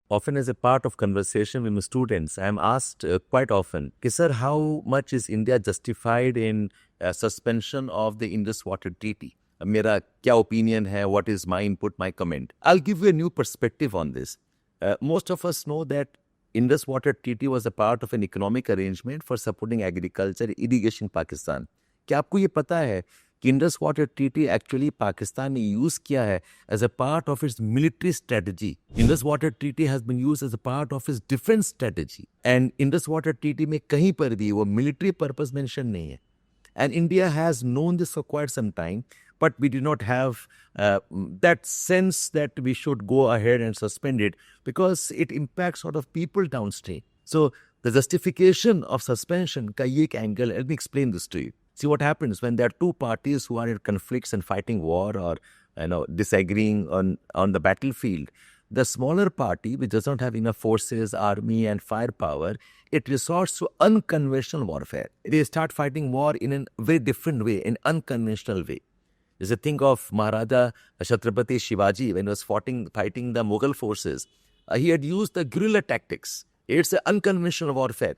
often as a part of conversation with my students, I am asked quite often, sir, how much is India justified in suspension of the Indus Water Treaty? मेरा क्या opinion है? What is my input, my comment? I'll give you a new perspective on this. Most of us know that Indus Water Treaty was a part of an economic arrangement for supporting agriculture, irrigation Pakistan. क्या आपको ये पता है कि Indus water treaty actually Pakistan ने use किया है as a part of its military strategy. Indus water treaty has been used as a part of its defence strategy. And Indus water treaty में कहीं पर भी वो मिलिट्री पर्पस मेंशन नहीं है. And India has known this for quite some time, but we do not have that sense that we should go ahead and suspend it because it impacts sort of people downstream. So the justification of suspension ka ye ek angle, let me explain this to you. See what happens when there are two parties who are in conflicts and fighting war or disagreeing on the battlefield. The smaller party, which does not have enough forces, army and firepower, it resorts to unconventional warfare. They start fighting war in a very different way, in unconventional way. There's a thing of Maharaja Chhatrapati Shivaji when he was fighting the Mughal forces. He had used the guerrilla tactics. It's an unconventional warfare.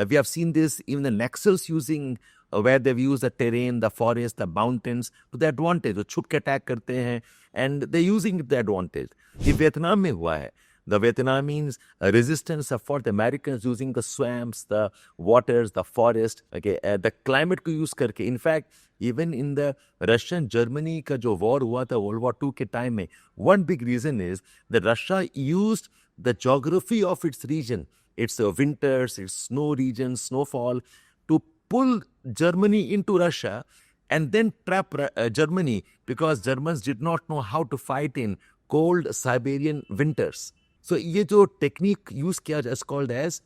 We have seen this even the Naxals using where they've used the terrain, the forest, the mountains to their advantage. वो छुप के attack करते हैं and they're using it to their advantage. ये Vietnam में हुआ है. The Vietnamese resistance fought the Americans using the swamps, the waters, the forest, okay, the climate को use करके. In fact, even in the Russian-Germany का जो war हुआ था World War II के time में, one big reason is that Russia used the geography of its region, its winters, its snow regions, snowfall, to pull Germany into Russia and then trap Germany because Germans did not know how to fight in cold Siberian winters. So ये जो technique use किया is called as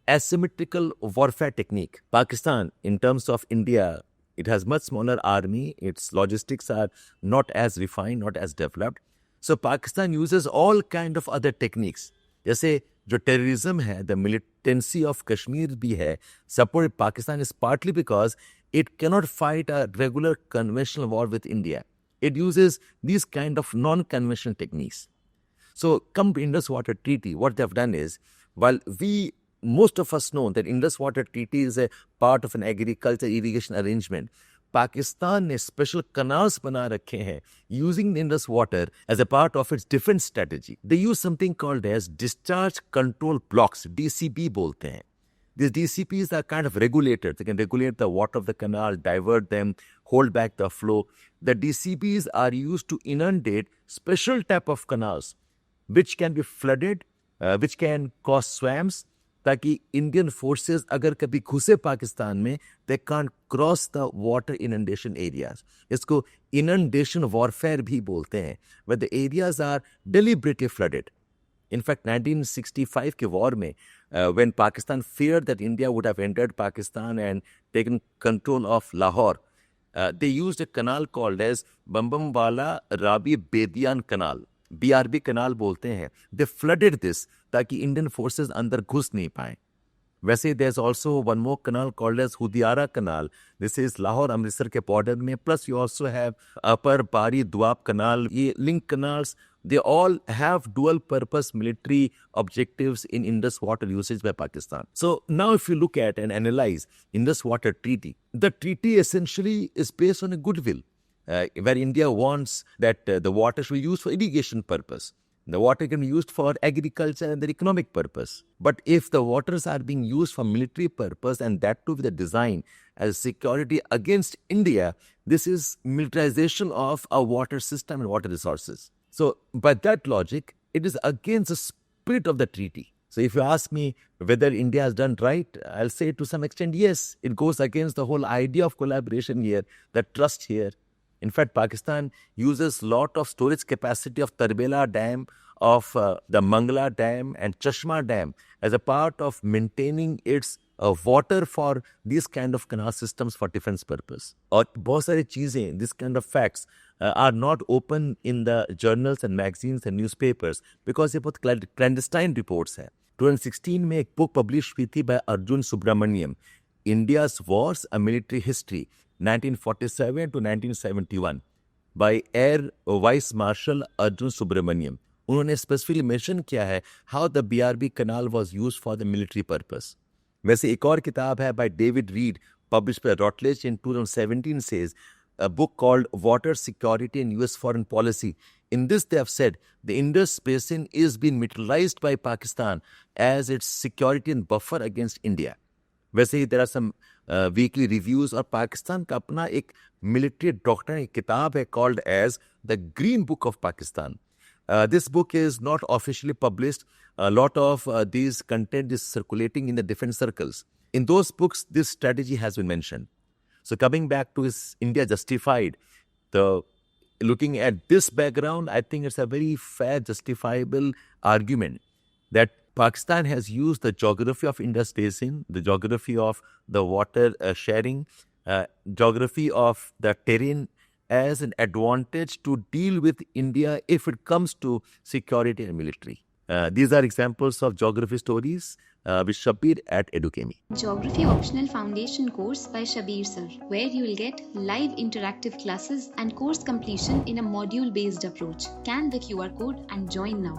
asymmetrical warfare technique. Pakistan, in terms of India, it has much smaller army. Its logistics are not as refined, not as developed. So Pakistan uses all kind of other techniques. जैसे जो terrorism है, the militancy of Kashmir भी है, support Pakistan is partly because it cannot fight a regular conventional war with India. It uses these kind of non-conventional techniques. So come to Indus Water Treaty, what they've done is, while most of us know that Indus Water Treaty is a part of an agriculture irrigation arrangement, Pakistan ने special canals बना रखे हैं using the Indus water as a part of its defense strategy. They use something called as discharge control blocks, DCB बोलते हैं. These DCPs are kind of regulators. They can regulate the water of the canal, divert them, hold back the flow. The DCPs are used to inundate special type of canals, which can be flooded, which can cause swamps, ताकि Indian forces अगर कभी घुसे पाकिस्तान में, they can't cross the water inundation areas. इसको inundation warfare भी बोलते हैं, where the areas are deliberately flooded. In fact, 1965 के war में, when Pakistan feared that India would have entered Pakistan and taken control of Lahore, they used a canal called as Bambamwala Rabi Bedian Canal. BRB canal बोलते हैं. They flooded this ताकि Indian forces अंदर घुस नहीं पाए. वैसे there's also one more canal called as Hudiara Canal. This is Lahore Amritsar के border में. Plus you also have Upper Bari Doab Canal. ये link canals, they all have dual purpose military objectives in Indus water usage by Pakistan. So now if you look at and analyze Indus Water Treaty, the treaty essentially is based on a goodwill. Where India wants that the water should be used for irrigation purpose. The water can be used for agriculture and the economic purpose. But if the waters are being used for military purpose and that too with a design as security against India, this is militarization of our water system and water resources. So by that logic, it is against the spirit of the treaty. So if you ask me whether India has done right, I'll say to some extent, yes. It goes against the whole idea of collaboration here, the trust here. In fact, Pakistan uses lot of storage capacity of Tarbela Dam, of the Mangla Dam and Chashma Dam as a part of maintaining its water for these kind of canal systems for defense purpose. और बहुत सारी चीजें, this kind of facts are not open in the journals and magazines and newspapers because ये बहुत clandestine reports हैं. 2016 में एक book publish हुई थी by Arjun Subramaniam, India's Wars, a Military History, 1947 to 1971 by Air Vice Marshal Arjun Subramaniam. उन्होंने specifically mention किया है how the BRB canal was used for the military purpose. वैसे एक और किताब है by David Reid published by Routledge in 2017 says a book called Water Security and US Foreign Policy. In this they have said the Indus Basin is being militarized by Pakistan as its security and buffer against India. वैसे ही there are some weekly reviews और पाकिस्तान का अपना एक military doctrine किताब है called as the Green Book of Pakistan. This book is not officially published. A lot of these content is circulating in the different circles. In those books, this strategy has been mentioned. So coming back to is India justified? Looking at this background, I think it's a very fair, justifiable argument that Pakistan has used the geography of Indus Basin, the geography of the water sharing, geography of the terrain as an advantage to deal with India if it comes to security and military. These are examples of geography stories with Shabir at Edukemi. Geography Optional Foundation course by Shabir sir, where you will get live interactive classes and course completion in a module-based approach. Scan the QR code and join now.